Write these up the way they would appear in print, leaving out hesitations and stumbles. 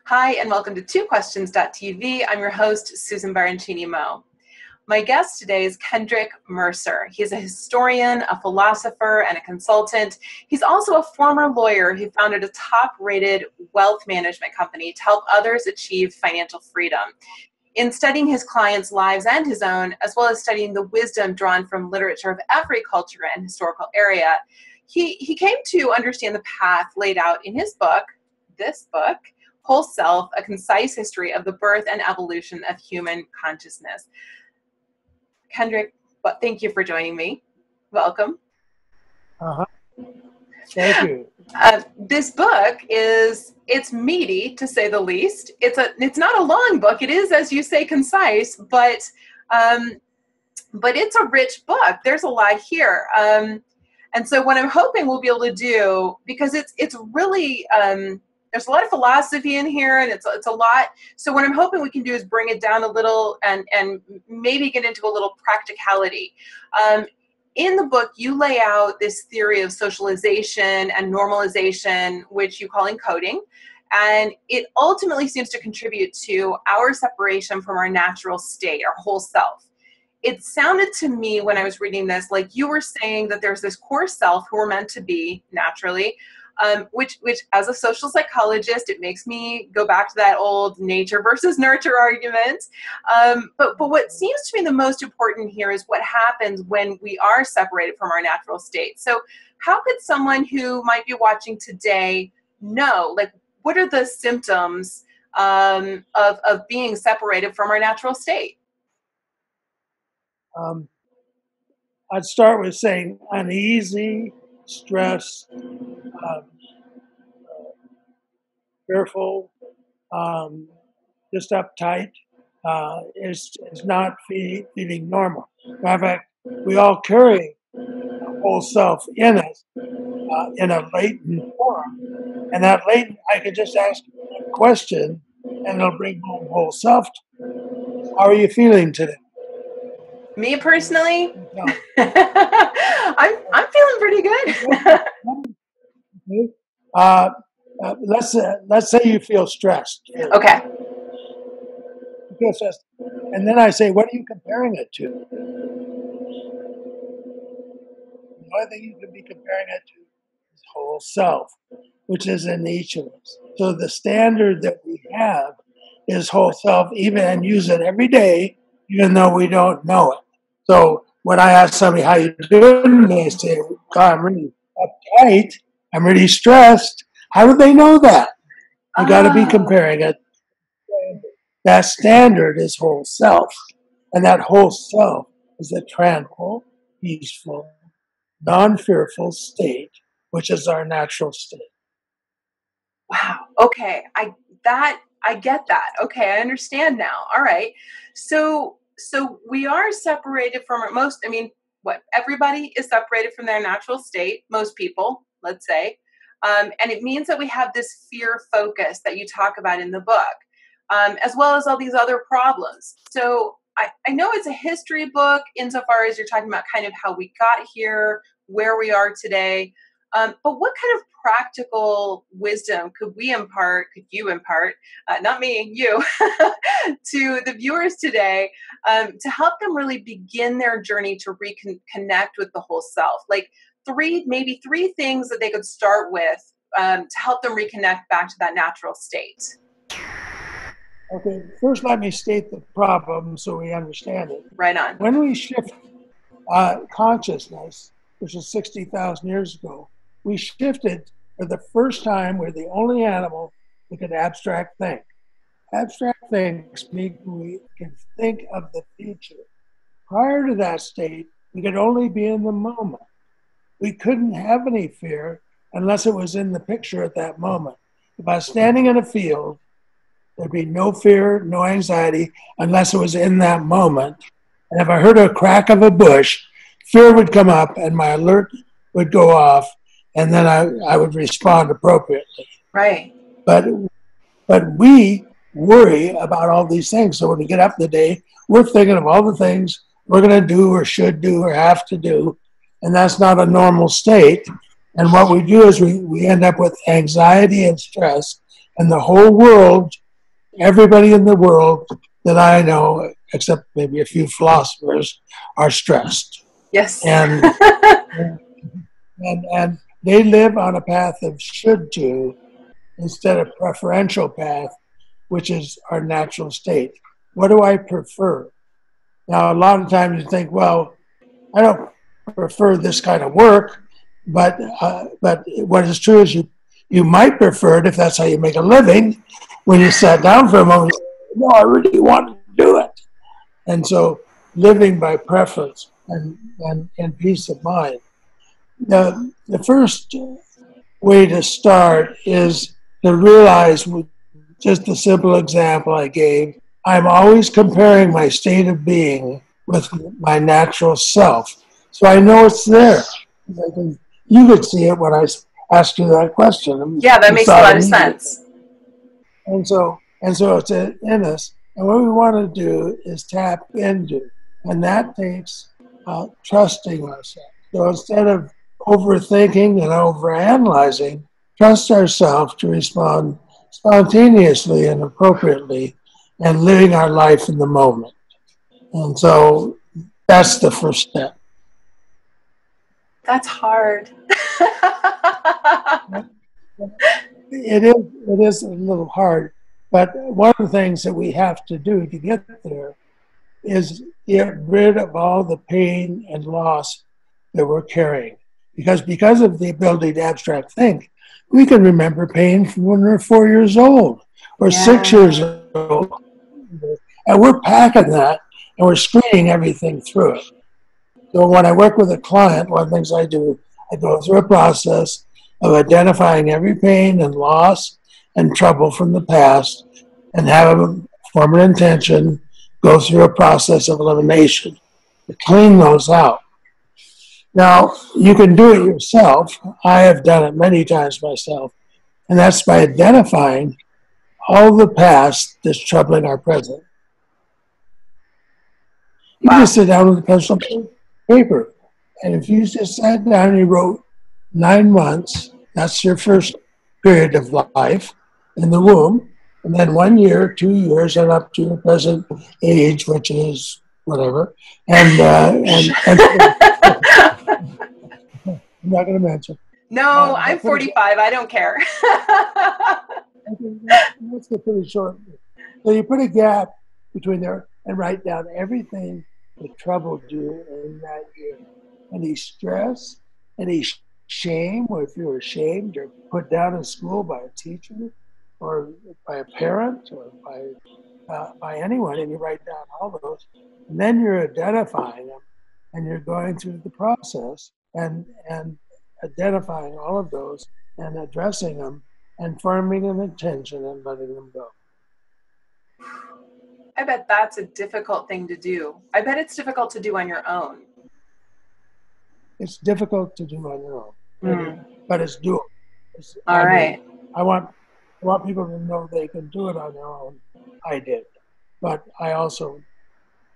Hi, and welcome to twoquestions.tv. I'm your host, Susan Baroncini-Moe. My guest today is Kendrick Mercer. He's a historian, a philosopher, and a consultant. He's also a former lawyer who founded a top-rated wealth management company to help others achieve financial freedom. In studying his clients' lives and his own, as well as studying the wisdom drawn from literature of every culture and historical area, he came to understand the path laid out in his book, this book, Whole Self, A Concise History of the Birth and Evolution of Human Consciousness. Kendrick, thank you for joining me. Welcome. Thank you. This book it's meaty, to say the least. It's not a long book. It is, as you say, concise, but it's a rich book. There's a lot here. And so what I'm hoping we'll be able to do, because it's really, there's a lot of philosophy in here, and it's a lot. So what I'm hoping we can do is bring it down a little and maybe get into a little practicality. In the book, you lay out this theory of socialization and normalization, which you call encoding, and it ultimately seems to contribute to our separation from our natural state, our whole self. It sounded to me when I was reading this like you were saying that there's this core self who we're meant to be naturally, which as a social psychologist, it makes me go back to that old nature versus nurture argument. But what seems to me the most important here is what happens when we are separated from our natural state. So how could someone who might be watching today know, like, what are the symptoms of being separated from our natural state? I'd start with saying uneasy, stressed, fearful, just uptight, is not feeling normal. Matter of fact, we all carry a whole self in us in a latent form. And that latent, I could just ask a question and it'll bring home whole self. How are you feeling today? Me personally, no. I'm feeling pretty good. Let's say you feel stressed. Okay. You feel stressed, and then I say, what are you comparing it to? The only thing you can be comparing it to is whole self, which is in each of us. So the standard that we have is whole self, and use it every day, even though we don't know it. So when I ask somebody, how you doing? They say, God, I'm really uptight. I'm really stressed. How do they know that? You got to be comparing it. That standard is whole self. And that whole self is a tranquil, peaceful, non-fearful state, which is our natural state. Wow. Okay. I get that. Okay. I understand now. All right. So we are separated from everybody is separated from their natural state, most people, let's say. And it means that we have this fear focus that you talk about in the book, as well as all these other problems. So I know it's a history book insofar as you're talking about kind of how we got here, where we are today. But what kind of practical wisdom could you impart, not me, you, to the viewers today to help them really begin their journey to reconnect with the whole self? Like maybe three things that they could start with to help them reconnect back to that natural state. Okay, first let me state the problem so we understand it. Right on. When we shift consciousness, which is 60,000 years ago, we shifted for the first time. We're the only animal that can abstract think. Abstract things mean we can think of the future. Prior to that state, we could only be in the moment. We couldn't have any fear unless it was in the picture at that moment. If I was standing in a field, there'd be no fear, no anxiety, unless it was in that moment. And if I heard a crack of a bush, fear would come up and my alert would go off, and then I would respond appropriately. Right. But we worry about all these things. So when we get up in the day, we're thinking of all the things we're going to do or should do or have to do. And that's not a normal state. And what we do is we end up with anxiety and stress And the whole world, everybody in the world that I know, except maybe a few philosophers, are stressed. Yes. And and they live on a path of should do instead of preferential path, which is our natural state. What do I prefer? Now, a lot of times you think, well, I don't prefer this kind of work, but what is true is you might prefer it if that's how you make a living. When you sat down for a moment, you say, no, I really want to do it. And so living by preference and peace of mind. The first way to start is to realize, with just the simple example I gave, I'm always comparing my state of being with my natural self. So I know it's there. You could see it when I asked you that question. Yeah, that You makes a saw lot it of sense. and so it's in us. And what we want to do is tap into, and that takes trusting ourselves. So instead of overthinking and overanalyzing, trust ourselves to respond spontaneously and appropriately and living our life in the moment. And so that's the first step. That's hard. It is a little hard, but one of the things that we have to do to get there is get rid of all the pain and loss that we're carrying. Because of the ability to abstract think, we can remember pain from when we're 4 years old or 6 years old. And we're packing that and we're screening everything through it. So when I work with a client, one of the things I do, I go through a process of identifying every pain and loss and trouble from the past and have them form an intention, go through a process of elimination to clean those out. Now, you can do it yourself. I have done it many times myself, and that's by identifying all the past that's troubling our present. You just sit down with a pencil and paper, and if you just sat down and you wrote 9 months, that's your first period of life in the womb, and then 1 year, 2 years, and up to your present age, which is whatever, and I'm not going to mention. No, I'm 45. I don't care. That's a pretty short. So you put a gap between there and write down everything that troubled you in that year. Any stress, any shame, or if you were ashamed or put down in school by a teacher or by a parent or by anyone, and you write down all those, and then you're identifying them, and you're going through the process and identifying all of those and addressing them and forming an intention and letting them go. I bet that's a difficult thing to do. I bet it's difficult to do on your own. It's difficult to do on your own, but it's doable. All right. I want people to know they can do it on their own. I did, but I also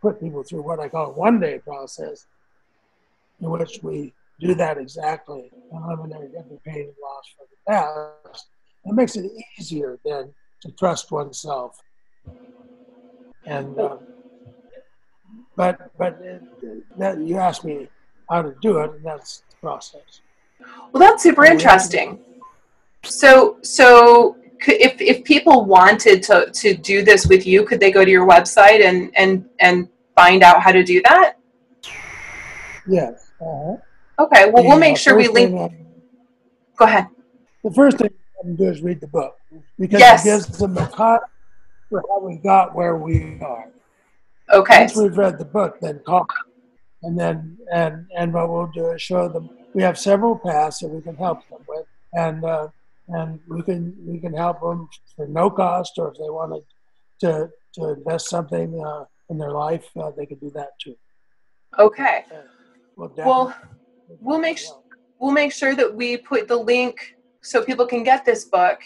put people through what I call a one-day process, in which we do that exactly, eliminate every pain and loss from the past. It makes it easier then to trust oneself. And but that you asked me how to do it, and that's the process. Well, that's super interesting. So if people wanted to do this with you, could they go to your website and find out how to do that? Yes. Okay. Well, we'll make sure we link. Go ahead. The first thing I can do is read the book, because it gives them a context for how we got where we are. Okay. Once we've read the book, then call, and then and what we'll do is show them. We have several paths that we can help them with, and we can help them for no cost, or if they wanted to invest something in their life, they can do that too. Okay. Well, we'll make sure that we put the link so people can get this book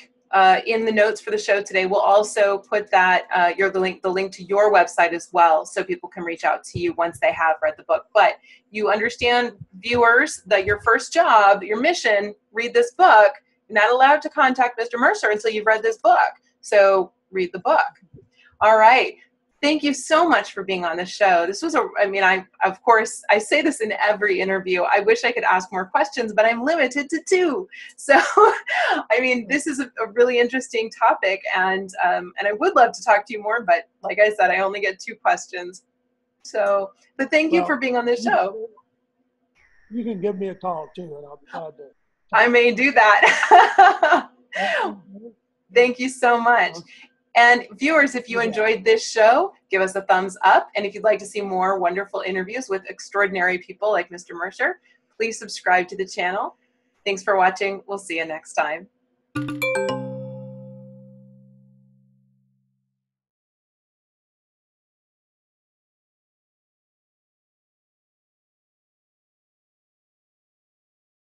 in the notes for the show today. We'll also put that the link to your website as well, so people can reach out to you once they have read the book. But you understand, viewers, that your first job, your mission, read this book, not allowed to contact Mr. Mercer until you've read this book. So read the book. All right. Thank you so much for being on the show. This was of course, I say this in every interview. I wish I could ask more questions, but I'm limited to 2. So, this is a really interesting topic, and I would love to talk to you more, but like I said, I only get 2 questions. So, but thank you for being on the show. You can give me a call too, and I'll be glad to. I may do that. Thank you so much. And viewers, if you enjoyed this show, give us a thumbs up. And if you'd like to see more wonderful interviews with extraordinary people like Mr. Mercer, please subscribe to the channel. Thanks for watching. We'll see you next time.